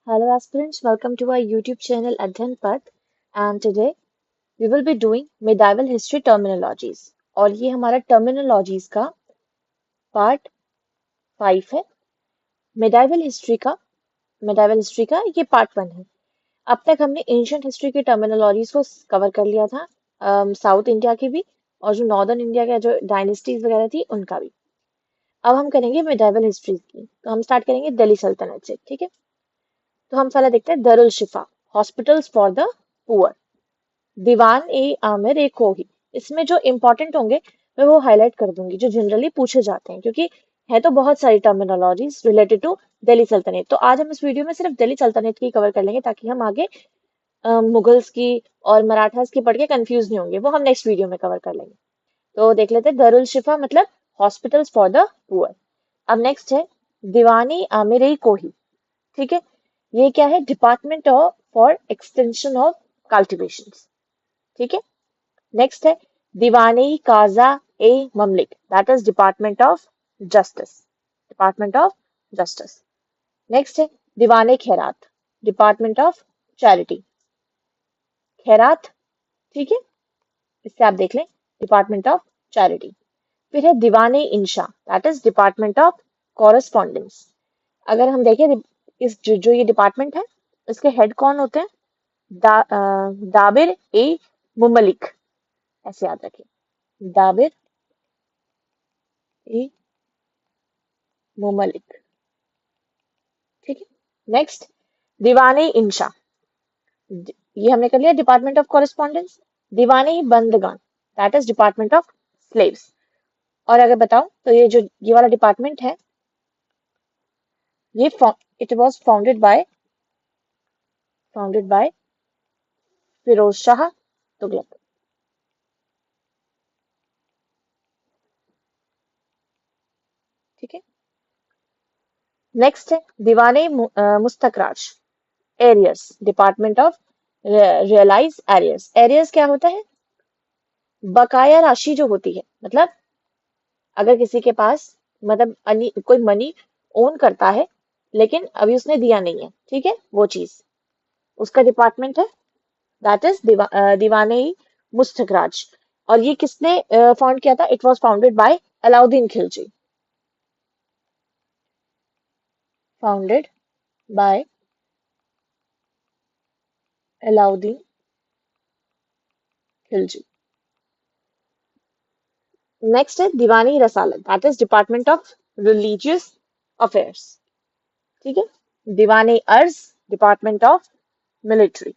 Hello aspirants, welcome to our YouTube channel Adhan Path and today we will be doing medieval history terminologies और ये हमारा terminologies का part 5 है। medieval history का ये part 1 है। अब तक हमने एंशियंट हिस्ट्री की टर्मिनोलॉजीज को कवर कर लिया था, साउथ इंडिया की भी और जो नॉर्दर्न इंडिया का जो डायनेस्टीज वगैरह थी उनका भी। अब हम करेंगे medieval हिस्ट्री की, तो हम स्टार्ट करेंगे दिल्ली सल्तनत से, ठीक है। तो हम पहले देखते हैं दरुल शिफा, हॉस्पिटल्स फॉर द पुअर, दीवान ए आमिर ए कोही। इसमें जो इंपॉर्टेंट होंगे मैं वो हाईलाइट कर दूंगी, जो जनरली पूछे जाते हैं, क्योंकि है तो बहुत सारी टर्मिनोलॉजीज रिलेटेड टू दिल्ली सल्तनत। तो आज हम इस वीडियो में सिर्फ दिल्ली सल्तनत की कवर कर लेंगे ताकि हम आगे मुगल्स की और मराठास की पढ़ के कंफ्यूज नहीं होंगे, वो हम नेक्स्ट वीडियो में कवर कर लेंगे। तो देख लेते हैं दरुल शिफा मतलब हॉस्पिटल्स फॉर द पुअर। अब नेक्स्ट है दीवानी आमिर ए कोही, ठीक है। ये क्या है? Department of for extension of cultivation, ठीक है। नेक्स्ट है दीवानी काजा ए ममलिक, that is department of justice, department of justice. Next है दीवाने खैरात, डिपार्टमेंट ऑफ चैरिटी, खैरात, ठीक है। इससे आप देख लें डिपार्टमेंट ऑफ चैरिटी। फिर है दीवाने इंशा, that is department of correspondence. अगर हम देखें इस जो ये डिपार्टमेंट है इसके हेड कौन होते हैं? दाबिर ए मुमलिक, ऐसे याद रखें, दाबिर ए मुमलिक, ठीक है। नेक्स्ट दीवाने इंशा, ये हमने कर लिया डिपार्टमेंट ऑफ कॉरेस्पॉन्डेंस। दीवाने बंदगान, that is department of slaves. और अगर बताओ तो ये वाला डिपार्टमेंट है, ये it was founded by Firoz Shah Tughlaq, ठीक है। नेक्स्ट है दीवाने मुस्तकराज arrears, department of realise arrears. Arrears क्या होता है? बकाया राशि जो होती है, मतलब अगर किसी के पास मतलब कोई मनी ओन करता है लेकिन अभी उसने दिया नहीं है, ठीक है, वो चीज उसका डिपार्टमेंट है, दैट इज दीवाने मुस्तखराज। और ये किसने फाउंड किया था? It was founded by Alauddin Khilji, founded by Alauddin Khilji. Next है दीवानी रसालत, that is department of religious affairs, ठीक है। दीवाने अर्ज, डिपार्टमेंट ऑफ मिलिट्री।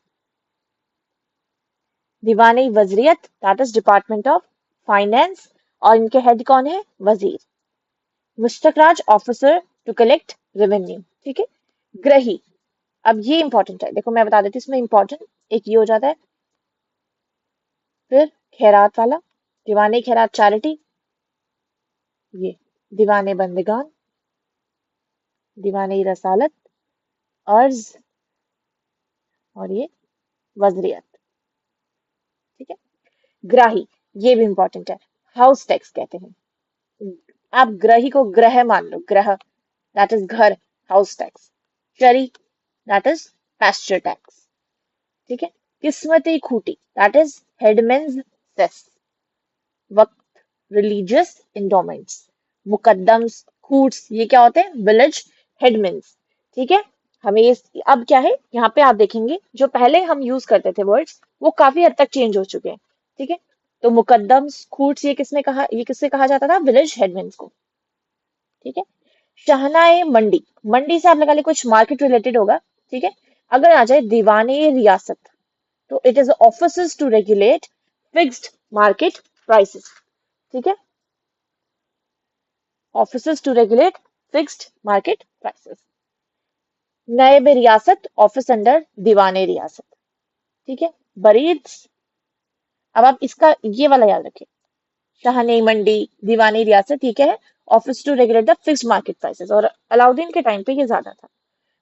दीवानी वजीरियत, that is department of finance, और इनके हेड कौन है? वजीर। मुस्तखराज ऑफिसर टू कलेक्ट रेवेन्यू, ठीक है। ग्रही, अब ये इंपॉर्टेंट है, देखो मैं बता देती हूँ इसमें इंपॉर्टेंट, एक ये हो जाता है। फिर खैरात वाला, दीवाने खैरात चैरिटी, ये दीवाने बंदगान, दीवाने रसालत, अर्ज, और ये वजरियत, ठीक है। ग्राही, ये भी इंपॉर्टेंट है, हाउस टैक्स कहते हैं। आप ग्रही को ग्रह मान लो, ग्रह दैट इज घर, हाउस टैक्स। चरी दैट इज पैस्चर टैक्स, ठीक है। किस्मती खूटी दैट इज हेडमेन्स सेस। वक्त, रिलीजियस इंडोमेंट्स। मुकद्दम्स, खूट्स, ये क्या होते हैं? विलेज हेडमेन्स, ठीक है। हमें ये अब क्या है यहाँ पे आप देखेंगे जो पहले हम यूज करते थे वर्ड्स वो काफी हद तक चेंज हो चुके हैं, ठीक है। तो मुकद्दम्स, खूट्स, ये किससे कहा जाता था? विलेज हेडमेन्स को, ठीक है। शाहनाए मंडी, मंडी से आप लगा ले कुछ मार्केट रिलेटेड होगा, ठीक है। अगर आ जाए दीवाने रियासत, तो it is office to regulate fixed market prices, ठीक है। Office to regulate fixed market prices. Naib Riyasat, office under दीवाने रियासत, ठीक है। बरीद, अब आप इसका ये वाला याद रखें, शाहनी मंडी, दीवानी रियासत, ये क्या है? Office to regulate the fixed market prices, और अलाउद्दीन के टाइम पे ये ज्यादा था।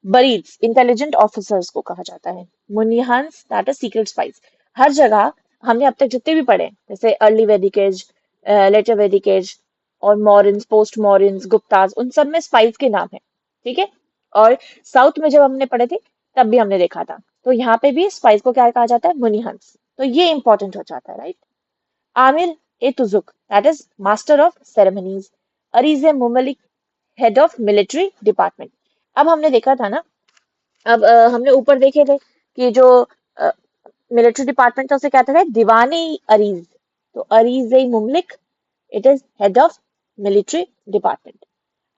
बरीड्स, इंटेलिजेंट ऑफिसर्स को कहा जाता है। मुनिहांस, दैट इज सीक्रेट स्पाइस। हर जगह हमने अब तक जितने भी पढ़े, जैसे अर्ली वैदिक एज, लेटर वैदिक एज, और मॉरिन्स, पोस्ट मॉरिन्स, गुप्ताज, उन सब में स्पाइस के नाम है, ठीक है। और साउथ में जब हमने पढ़े थे तब भी हमने देखा था। तो यहाँ पे भी स्पाइस को क्या कहा जाता है, मुनिहंस। तो ये इंपॉर्टेंट हो जाता है, राइट। आमिर ए तुजुक, that is master of ceremonies. अरीज ए मुमलिक, हेड ऑफ मिलिट्री डिपार्टमेंट। अब हमने देखा था ना, अब हमने ऊपर देखे थे कि जो मिलिट्री डिपार्टमेंट था उसे कहते थे दीवानी अरीज। तो अरीज ए मुमलिक, it is head of military department.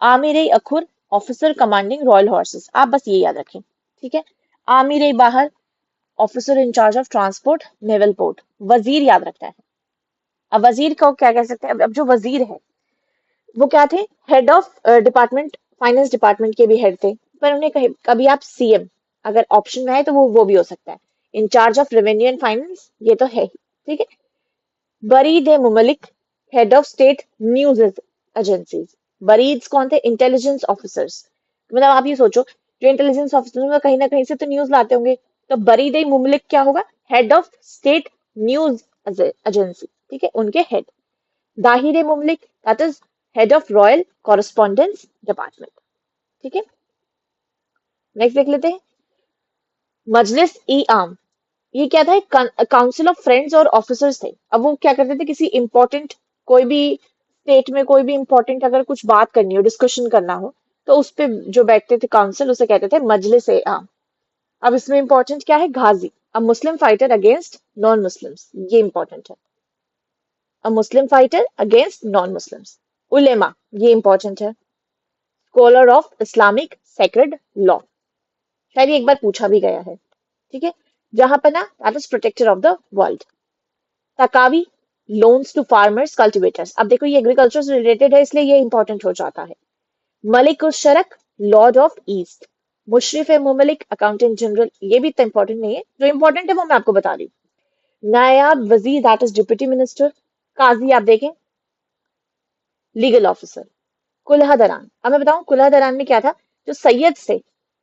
आमिर ए अखुर, ऑफिसर कमांडिंग रॉयल हॉर्सेस। आप बस ये याद रखें, ठीक है। आमिर ए बाहर, officer in charge of transport naval port. वजीर याद रखता है। अब वजीर को क्या कह सकते हैं, अब जो वजीर है वो क्या थे, head of department, finance department के भी हेड थे। पर उन्हें कभी आप सीएम अगर ऑप्शन में है तो वो भी हो सकता है। In-charge of revenue and finance, ये तो है ही, ठीक है। बरीद ए मुमलिक, head of state news agencies. बरीद कौन थे, इंटेलिजेंस ऑफिसर्स। मतलब आप ये सोचो, जो इंटेलिजेंस ऑफिसर कहीं ना कहीं से तो न्यूज लाते होंगे। तो बरीद ए मुमलिक क्या होगा, head of state news agency, ठीक है, उनके हेड। दाहिर ए मुमलिक, that is head of royal correspondence department, ठीक है। नेक्स्ट देख लेते हैं, मजलिस ई आम। ये क्या था, काउंसिल ऑफ फ्रेंड्स और ऑफिसर्स थे। अब वो क्या करते थे, किसी इंपॉर्टेंट, कोई भी स्टेट में कोई भी इंपॉर्टेंट अगर कुछ बात करनी हो, डिस्कशन करना हो, तो उस पे जो बैठते थे काउंसिल, उसे कहते थे मजलिस ए आम। अब इसमें इंपॉर्टेंट क्या है, गाजी, अ मुस्लिम फाइटर अगेंस्ट नॉन मुस्लिम्स, ये इंपॉर्टेंट है। अ मुस्लिम फाइटर अगेंस्ट नॉन मुस्लिम्स। उलेमा, ये इंपॉर्टेंट है। Scholar of Islamic sacred law, शायद ये एक बार पूछा भी गया है, ठीक है। जहां पर ना, that is protector of the world. Taccavi, loans to farmers cultivators. अब देखो ये एग्रीकल्चर से रिलेटेड है, इसलिए ये इंपॉर्टेंट हो जाता है। मलिक उस शरक, लॉर्ड ऑफ ईस्ट। मुशरिफ ए मुमलिक, अकाउंटेंट जनरल। ये भी इतना इंपॉर्टेंट नहीं है, जो इंपॉर्टेंट है वो मैं आपको बता रही हूँ। नायाब वजीर, दैट इज डिप्टी मिनिस्टर। काजी आप देखें, लीगल ऑफिसर। कुल्हा दरान, अब मैं बताऊं कुल्हा दरान में क्या था, जो सैयद से,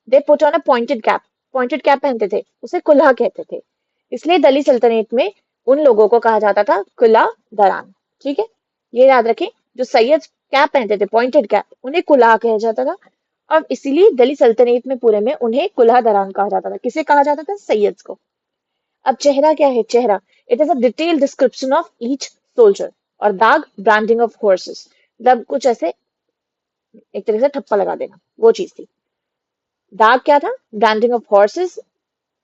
they put on a pointed cap, pointed cap पहनते थे, उसे कुल्हा कहते थे। इसलिए दिल्ली सल्तनत में उन लोगों को कहा जाता था कुल्हा दरान, ठीक है। ये याद रखें, जो सैयद कैप पहनते थे, पॉइंटेड कैप, उन्हें कुल्हा कहा जाता था। और इसीलिए दिल्ली सल्तनत में पूरे में उन्हें कुल्हा दरान कहा जाता था। किसे कहा जाता था, सैयद को। अब चेहरा क्या है, चेहरा, it is a detail description of each soldier. और दाग, ब्रांडिंग ऑफ हॉर्सेस, मतलब कुछ ऐसे एक तरीके से ठप्पा लगा देना, वो चीज थी। दाग क्या था, ब्रांडिंग ऑफ हॉर्सेस।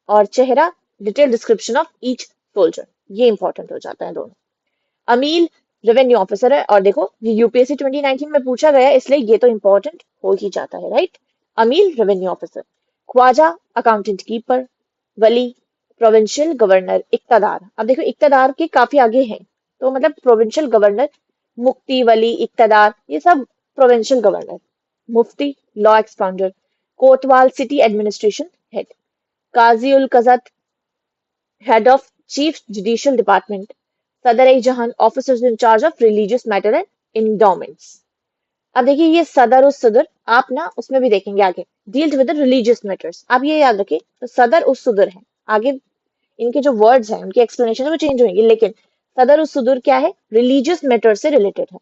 और चेहरा, detail description of each soldier. ये इंपॉर्टेंट हो जाता है दोनों। अमील, रेवेन्यू ऑफिसर है। और देखो ये यूपीएससी 2019 में पूछा गया है, इसलिए ये तो इंपॉर्टेंट हो ही जाता है, राइट। अमील, रेवेन्यू ऑफिसर। ख्वाजा, अकाउंटेंट कीपर। वली, प्रोविंशियल गवर्नर। इक्तदार, अब देखो इक्तदार के काफी आगे हैं, तो मतलब प्रोविंशियल गवर्नर, मुफ्ती, वली, इक्तदार, ये सब प्रोविंशियल गवर्नर। मुफ्ती, लॉ एक्सपाउंडर। कोतवाल, सिटी एडमिनिस्ट्रेशन हेड। काजी उल कजत, head of chief judicial department. सदर ए जहान, officers in charge of religious matter and endowments. अब देखिए ये सदर उस सदर, आप ना उसमें भी देखेंगे आगे, डील्स विद रिलीजियस मैटर्स। आप ये याद रखिए, तो सदर उस सुदर है, आगे इनके जो वर्ड्स हैं उनकी एक्सप्लेनेशन वो चेंज होंगी, लेकिन सदर उस सुदूर क्या है, रिलीजियस मैटर से रिलेटेड है।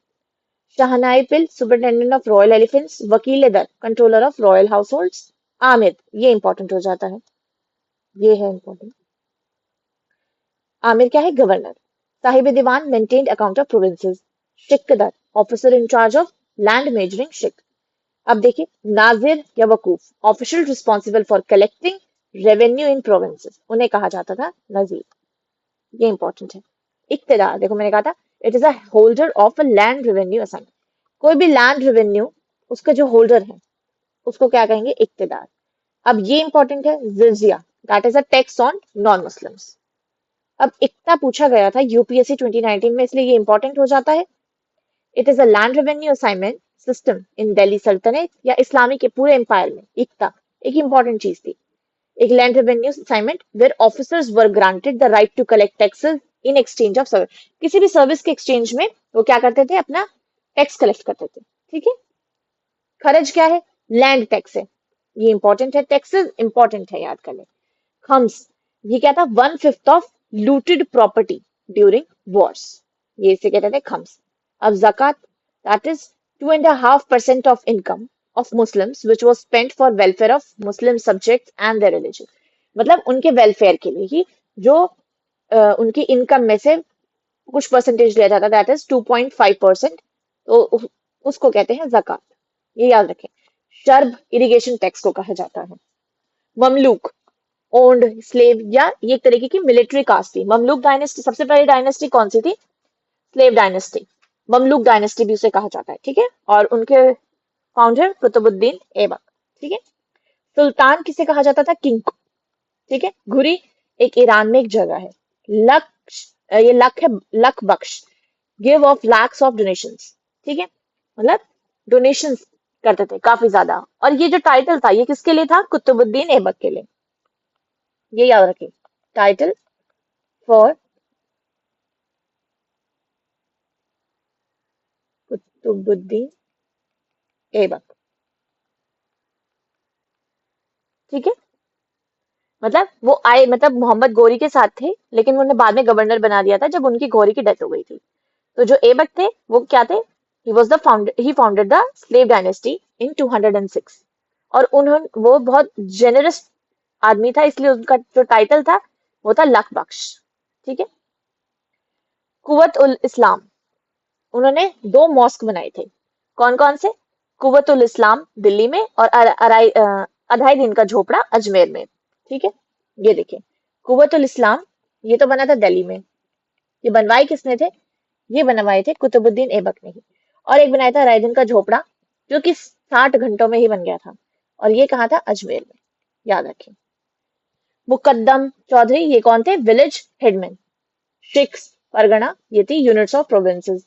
शाहनाई पिल, सुपरिटेंडेंट ऑफ रॉयल एलिफेंट्स। वकील दर, controller of royal house holds, ये इंपॉर्टेंट हो जाता है, ये है इंपॉर्टेंट। आमिर क्या है, गवर्नर। साहिब दीवान, मेंटेन्ड अकाउंट ऑफ प्रोविंसेस। शिकदर, officer in charge of land measuring शिक। अब देखिए, नाजिर या वकूफ, official responsible for collecting revenue in provinces, उन्हें कहा जाता था नजीर। ये इंपॉर्टेंट है। इक्तदार, देखो मैंने कहा था, it is a holder of a land revenue assign. कोई भी लैंड रेवेन्यू, उसका जो होल्डर है उसको क्या कहेंगे, इक्तदार। अब ये इंपॉर्टेंट है, जिजिया, that is a tax on non Muslims. अब इक्ता पूछा गया था यूपीएससी 2019 में, इसलिए ये इंपॉर्टेंट हो जाता है। It is a land revenue assignment system in Delhi सल्तनत या इस्लामी के पूरे एम्पायर में। इक्ता एक इंपॉर्टेंट चीज थी, एक land revenue assignment where officers were granted the right to collect taxes in exchange of service. किसी भी सर्विस के एक्सचेंज में वो क्या करते थे, अपना टैक्स कलेक्ट करते थे, ठीक है। खर्च क्या है, लैंड टैक्स है, ये इंपॉर्टेंट है, टैक्सेस इंपॉर्टेंट है, याद कर ले। खम्स, ये क्या था, 1/5 of looted property during wars, ये इसे कहते थे खम्स। अब जक़ात, that is 2.5% of income of Muslims which was spent for welfare of Muslim subjects and their religion. मतलब उनके वेलफेयर के लिए ही जो उनकी इनकम में से कुछ परसेंटेज लिया जाता है, दैट इज 2.5%, तो उसको कहते हैं जक़ात। ये याद रखें। शर्ब इरिगेशन टैक्स को कहा जाता है। ममलूक ओन्ड स्लेव, या ये एक तरीके की मिलिट्री कास्ट थी। ममलूक डायनेस्टी, सबसे पहली डायनेस्टी कौन सी थी? स्लेव डायनेस्टी, ममलूक डायनेस्टी भी उसे कहा जाता है, ठीक है। और उनके फाउंडर कुतुबुद्दीन ऐबक, ठीक है। सुल्तान किसे कहा जाता था? किंग को, ठीक है। घुरी एक ईरान में एक जगह है। ये लक है, luck Bakhsh, give of lakhs of donations, ठीक है, मतलब डोनेशंस करते थे काफी ज्यादा। और ये जो टाइटल था ये किसके लिए था? कुतुबुद्दीन ऐबक के लिए। ये याद रखें, टाइटल फॉर कुतुबुद्दीन ऐबक, ठीक है। मतलब वो आए, मतलब मोहम्मद गोरी के साथ थे, लेकिन उन्हें बाद में गवर्नर बना दिया था जब उनकी गोरी की डेथ हो गई थी। तो जो ऐबक थे वो क्या थे? He founded the slave dynasty in 206। और उन्होंने, वो बहुत जेनरस आदमी था, इसलिए उनका जो टाइटल था वो था लक बख्श, ठीक है। कुवत उल इस्लाम, उन्होंने 2 मॉस्क बनाए थे। कौन कौन से? कुवत उल इस्लाम दिल्ली में, और अढ़ाई दिन का झोपड़ा अजमेर में, ठीक है। ये देखिए, कुवत उल इस्लाम ये तो बना था दिल्ली में। ये बनवाए किसने थे? ये बनवाए थे कुतुबुद्दीन ऐबक ने ही। और एक बनाया था अढ़ाई दिन का झोपड़ा, जो कि 60 घंटों में ही बन गया था। और ये कहा था? अजमेर में, याद रखें। मुकद्दम चौधरी, ये कौन थे? Village headman. शिक्स परगना, ये थी यूनिट्स ऑफ प्रोविंसेस।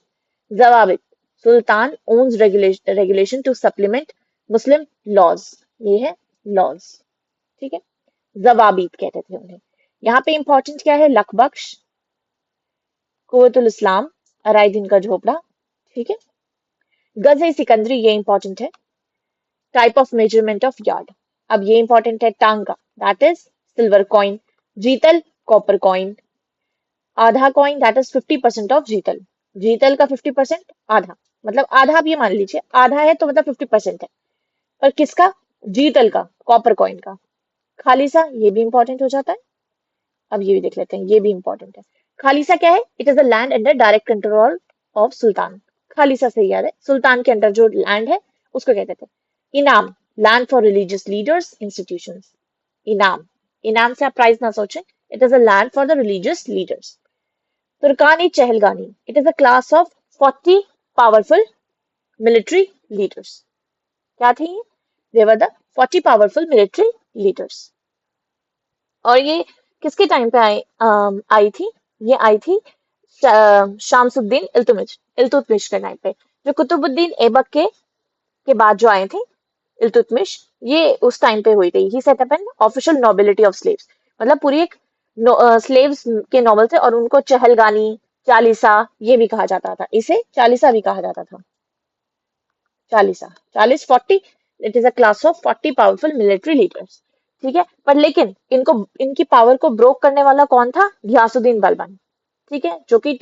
जवाबित, sultan owns regulation to supplement Muslim laws, ये है लॉज, ठीक है। जवाबीत कहते थे उन्हें। यहाँ पे इंपॉर्टेंट क्या है? लकबख्श, कुव्वतुल इस्लाम, अराई दिन का झोपड़ा, ठीक है। गज़े सिकंदरी, ये इंपॉर्टेंट है। Type of measurement of yard, अब ये इंपॉर्टेंट है। टांगा, दैट इज सिल्वर कॉइन। जीतल, कॉपर कॉइन। आधा कॉइन, दैट इज 50% ऑफ जीतल। जीतल का 50%, आधा, मतलब आधा आप ये मान लीजिए, आधा है तो मतलब 50% है। पर किसका? जीतल का, कॉपर कॉइन का। खालिसा, ये भी इंपॉर्टेंट हो जाता है। अब ये भी देख लेते हैं, ये भी इंपॉर्टेंट है। खालिसा क्या है? It is the land under direct control of sultan. खालिसा से याद है, सुल्तान के अंडर जो लैंड है उसको कहते थे। इनाम, land for religious leaders, institutions. इनाम, इनाम से आप प्राइस ना सोचें, it is a land for the religious leaders. तुर्कानी चहलगानी, it is a class of 40 powerful military leaders. क्या थी? They were the 40 powerful military leaders. और ये किसके टाइम पे आई थी? ये आई थी शामसुद्दीन इल्तुतमिश, इल्तुतमिश के टाइम पे। जो कुतुबुद्दीन ऐबक के बाद जो आए थे, इल्तुतमिश, ये उस टाइम पे हुई थी। He set up an official nobility of slaves, मतलब पूरी एक स्लेव्स के नॉबल थे, और उनको चहलगानी, चालीसा ये भी कहा जाता था। इसे चालीसा भी कहा जाता था। Chalisa, 40, 40, it is a class of 40 powerful military leaders, ठीक है। पर लेकिन इनको, इनकी पावर को ब्रोक करने वाला कौन था? घियासुद्दीन बलबन, ठीक है, जो कि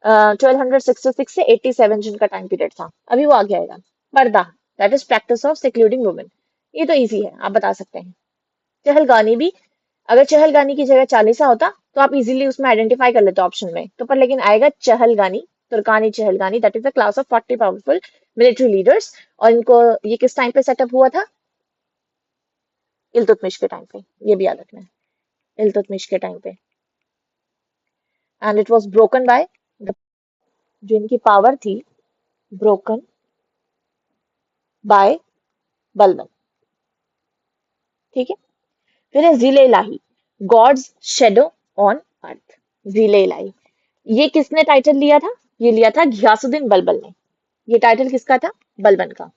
1266 से 87 जिनका टाइम पीरियड था। अभी वो आ गया है। पर्दा, that is practice of secluding women, ये तो इजी है, आप बता सकते हैं। चहलगानी भी, अगर चहलगानी की जगह चालीसा होता तो आप इजीली उसमें आइडेंटिफाई कर लेते ऑप्शन में, तो पर लेकिन आएगा चहलगानी, तुर्कानी चहलगानी, that is the class of 40 powerful military leaders. और इनको, ये किस टाइम पे सेटअप हुआ था? इल्तुतमिश के टाइम पे, ये भी याद रखना है, इल्तुतमिश के टाइम पे। And it was broken by, जो इनकी पावर थी, ब्रोकन बाय बलबन, ठीक है। फिर है जिले इलाही, गॉड्स शेडो ऑन अर्थ। जिले इलाही, ये किसने टाइटल लिया था? ये लिया था घियासुद्दीन बलबन ने। ये टाइटल किसका था? बलबन का।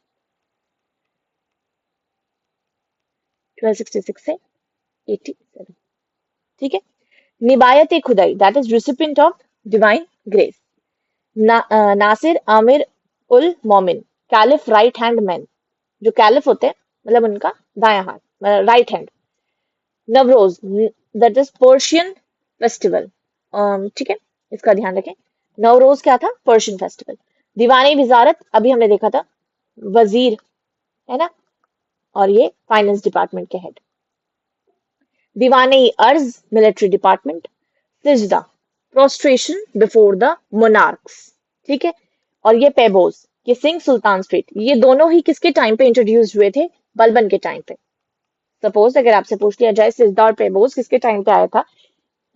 1266 से 87, ठीक है। निबायत खुदाई, that is recipient of divine grace. नासिर आमिर उल मोमिन, कैलिफ राइट हैंड मैन। जो कैलिफ होते हैं, मतलब उनका दायां हाथ, right hand. Navroz, that is Persian festival, ठीक है, इसका ध्यान रखें। नवरोज क्या था? Persian festival. दीवानी विजारत, अभी हमने देखा था, वजीर है ना। और ये फाइनेंस डिपार्टमेंट के हेड। दीवाने अर्ज मिलिट्री डिपार्टमेंट। सिजदा प्रोस्ट्रेशन बिफोर द मोनार्क्स। ठीक है। और ये पेबोज, ये सिंह सुल्तान स्ट्रीट, ये दोनों ही किसके टाइम पे इंट्रोड्यूस हुए थे? बलबन के टाइम पे। सपोज अगर आपसे पूछ लिया जाए सिजदा और पेबोज किसके टाइम पे आया था,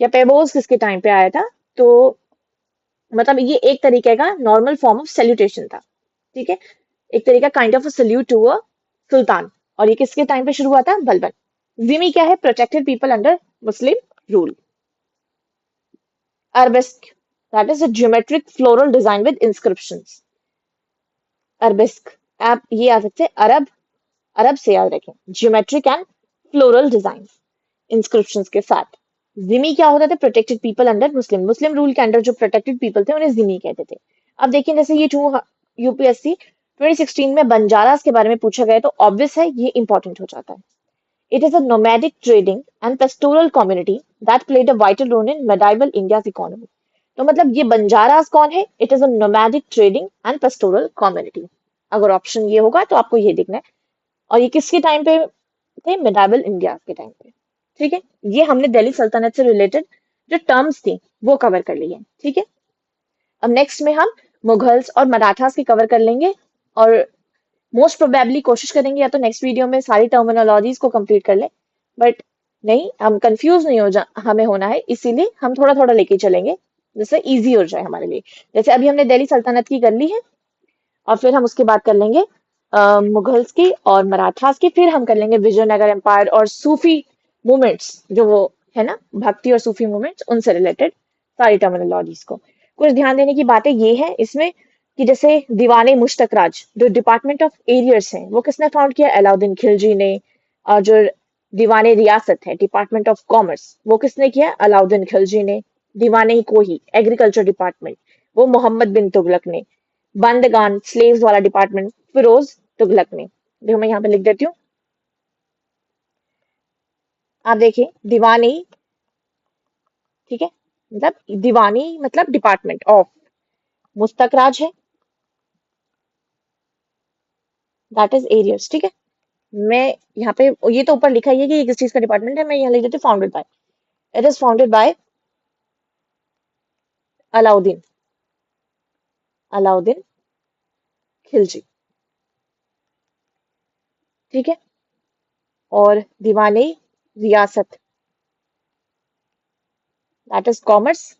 या पेबोज किसके टाइम पे आया था, तो मतलब ये एक तरीके का नॉर्मल फॉर्म ऑफ सैल्यूटेशन था। ठीक है। एक तरीका kind of salute to a sultan. और ये किसके टाइम पे शुरू हुआ था? बलबन। जिमी क्या है? Protected people under Muslim rule. Arabesque, that is a geometric floral design with inscriptions. Arabesque, आप ये याद रखते हैं, अरब, अरब से याद रखें, geometric and floral designs, inscriptions के साथ। जिमी क्या होता था? प्रोटेक्टेड पीपल अंडर मुस्लिम, मुस्लिम रूल के अंडर जो प्रोटेक्टेड पीपल थे उन्हें जिमी कहते थे। अब देखिए जैसे ये टू यूपीएससी 2016 में बंजारास के बारे में पूछा गया, तो ऑब्वियस है ये इंपॉर्टेंट हो जाता है। It is a nomadic trading and pastoral community that played a vital role in medieval India's economy. तो मतलब ये बंजारास कौन है? It is a nomadic trading and pastoral community. अगर ऑप्शन ये होगा तो आपको ये दिखना है। और ये किसके टाइम पे थे? मिडाइवल इंडिया के टाइम पे। ठीक है। ये हमने दिल्ली सल्तनत से रिलेटेड जो टर्म्स थी वो कवर कर ली है। ठीक है। अब नेक्स्ट में हम मुगल्स और मराठास के कवर कर लेंगे। और मोस्ट प्रोबेबली कोशिश करेंगे या तो नेक्स्ट वीडियो में सारी टर्मिनोलॉजीज को कंप्लीट कर ले, बट नहीं, हम कंफ्यूज नहीं हो जा हमें होना है, इसीलिए हम थोड़ा थोड़ा लेके चलेंगे जिससे इजी हो जाए हमारे लिए। जैसे अभी हमने दिल्ली सल्तनत की कर ली है, और फिर हम उसके बाद कर लेंगे मुगल्स की और मराठास की, फिर हम कर लेंगे विजयनगर एम्पायर और सूफी मूवमेंट्स, जो वो है ना, भक्ति और सूफी मूवमेंट्स, उनसे रिलेटेड सारी टर्मिनोलॉजीज को। कुछ ध्यान देने की बातें ये है इसमें कि जैसे दीवाने मुश्तक राज जो डिपार्टमेंट ऑफ एरियर्स हैं वो किसने फाउंड किया? अलाउद्दीन खिलजी ने। और जो दीवाने रियासत है डिपार्टमेंट ऑफ कॉमर्स वो किसने किया? अलाउद्दीन खिलजी ने। दीवाने कोही एग्रीकल्चर डिपार्टमेंट वो मोहम्मद बिन तुगलक ने। बंदगान स्लेव्स वाला डिपार्टमेंट फिरोज तुगलक ने। देखो मैं यहाँ पे लिख देती हूँ, आप देखिए दीवानी। ठीक है। मतलब दीवानी मतलब डिपार्टमेंट ऑफ, मुस्तक राज है, दैट इज एरियर्स। ठीक है। मैं यहाँ पे ये तो ऊपर लिखा ही है कि ये किस चीज का डिपार्टमेंट है, मैं यहाँ लिख देती हूँ founded by. It is founded by Alauddin, Alauddin Khilji. ठीक है। और दीवानी रियासत that is commerce,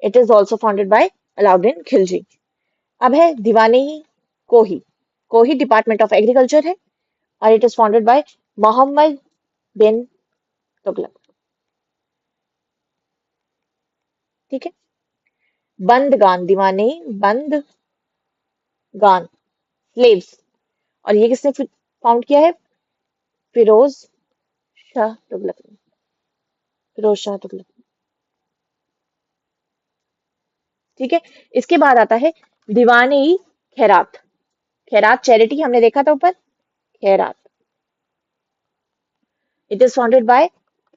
it is also founded by Alauddin Khilji. अब है दीवानी कोही, कोही डिपार्टमेंट ऑफ एग्रीकल्चर है, और it is founded by Mohammad bin Tughlaq. ठीक है। बंदगान दीवानी बंदगान स्लेव्स, और ये किसने फाउंड किया है? फिरोज शाह तुगलक ने, फिरोज शाह तुगलक। ठीक है। इसके बाद आता है दीवानी खैरात, खैरात चैरिटी हमने देखा था ऊपर, Khairat, it is founded by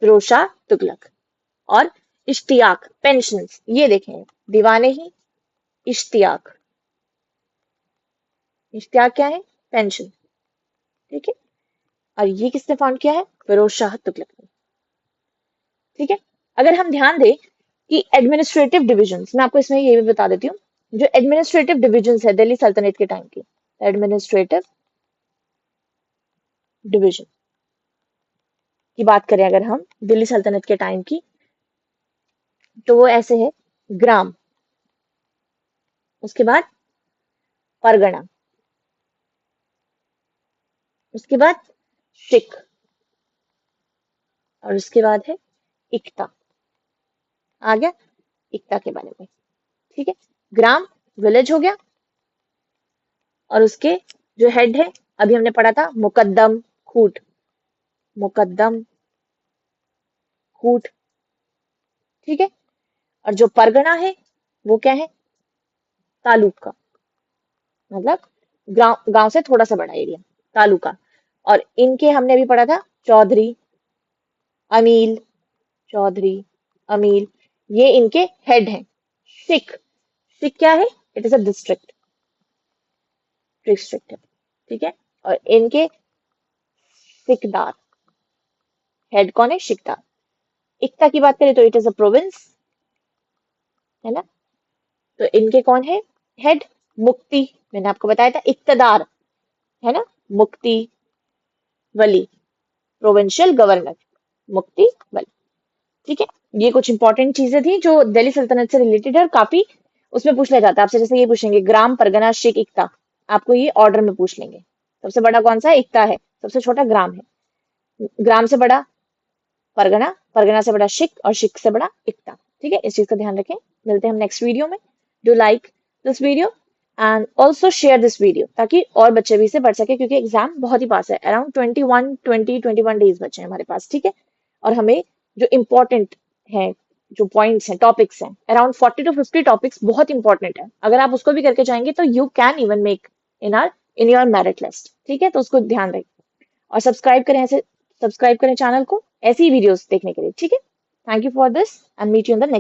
Firoz Shah Tughlaq. और इश्तियाक पेंशन, ये देखें दीवाने ही इश्तियाक, इश्तियाक क्या है? पेंशन। ठीक है। और ये किसने फाउंड किया है? फिरोज शाह तुगलक ने। ठीक है। अगर हम ध्यान दें कि एडमिनिस्ट्रेटिव डिविजन्स, मैं आपको इसमें ये भी बता देती हूँ, जो एडमिनिस्ट्रेटिव डिविजन्स है दिल्ली सल्तनत के टाइम की, एडमिनिस्ट्रेटिव डिवीजन की बात करें अगर हम दिल्ली सल्तनत के टाइम की, तो वो ऐसे है, ग्राम, उसके बाद परगना, उसके बाद शिक, और उसके बाद है इक्ता। आ गया इक्ता के बारे में। ठीक है। ग्राम विलेज हो गया, और उसके जो हेड है अभी हमने पढ़ा था मुकद्दम खूट, मुकद्दम खूट। ठीक है। और जो परगना है वो क्या है? तालुका, मतलब गांव, गांव से थोड़ा सा बड़ा एरिया, तालुका। और इनके हमने अभी पढ़ा था चौधरी, अमील, चौधरी, अमील, ये इनके हेड हैं। सिख, सिख क्या है? It is a district, district है। ठीक है। और इनके सिकदार, हेड कौन है? सिकदार। इक्ता की बात करें तो इट इज अ प्रोविंस, है ना। तो इनके कौन है हेड? मुक्ति, मैंने आपको बताया था इक्तदार, है ना, मुक्ति वली, प्रोविंशियल गवर्नर, मुक्ति वली। ठीक है, ये कुछ इंपॉर्टेंट चीजें थी जो दिल्ली सल्तनत से रिलेटेड है और काफी उसमें पूछ लिया जाता है आपसे। जैसे ये पूछेंगे ग्राम, परगना, शिक, इक्ता, आपको ये ऑर्डर में पूछ लेंगे। सबसे बड़ा कौन सा है? इक्ता है। सबसे छोटा ग्राम है। ग्राम से बड़ा परगना, परगना से बड़ा शिक, और शिक से बड़ा इक्ता। ठीक है, इस चीज का ध्यान रखें। मिलते हैं हम नेक्स्ट वीडियो में। Do like this video and also share this video, ताकि और बच्चे भी इसे पढ़ सके, क्योंकि एग्जाम बहुत ही पास है। अराउंड 21 डेज बचे हैं हमारे पास। ठीक है, और हमें जो इम्पोर्टेंट है, जो पॉइंट्स हैं, टॉपिक्स हैं, अराउंड 40 to 50 टॉपिक्स बहुत इंपॉर्टेंट है। अगर आप उसको भी करके जाएंगे तो you can even make in your merit list. ठीक है, तो उसको ध्यान रखें और सब्सक्राइब करें चैनल को ऐसी ही वीडियोस देखने के लिए। ठीक है, thank you for this and meet you in the next.